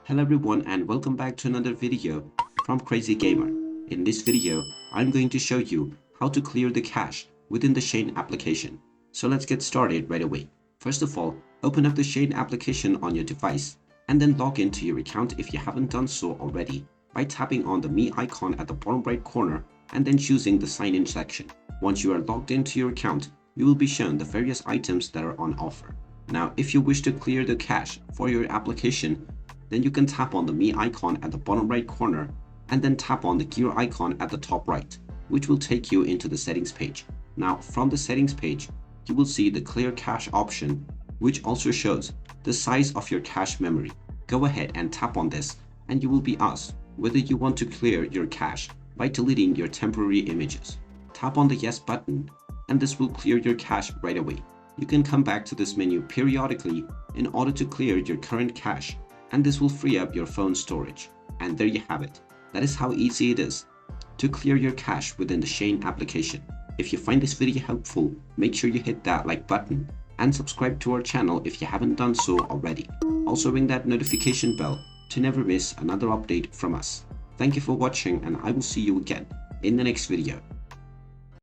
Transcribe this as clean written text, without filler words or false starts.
Hello everyone and welcome back to another video from Crazy Gamer. In this video, I'm going to show you how to clear the cache within the Shein application. So let's get started right away. First of all, open up the Shein application on your device and then log into your account if you haven't done so already by tapping on the Me icon at the bottom right corner and then choosing the sign in section. Once you are logged into your account, you will be shown the various items that are on offer. Now, if you wish to clear the cache for your application, then you can tap on the Me icon at the bottom right corner and then tap on the gear icon at the top right, which will take you into the settings page. Now, from the settings page, you will see the clear cache option, which also shows the size of your cache memory. Go ahead and tap on this and you will be asked whether you want to clear your cache by deleting your temporary images. Tap on the yes button and this will clear your cache right away. You can come back to this menu periodically in order to clear your current cache, and this will free up your phone storage. And there you have it. That is how easy it is to clear your cache within the Shein application. If you find this video helpful, make sure you hit that like button and subscribe to our channel if you haven't done so already. Also ring that notification bell to never miss another update from us. Thank you for watching and I will see you again in the next video.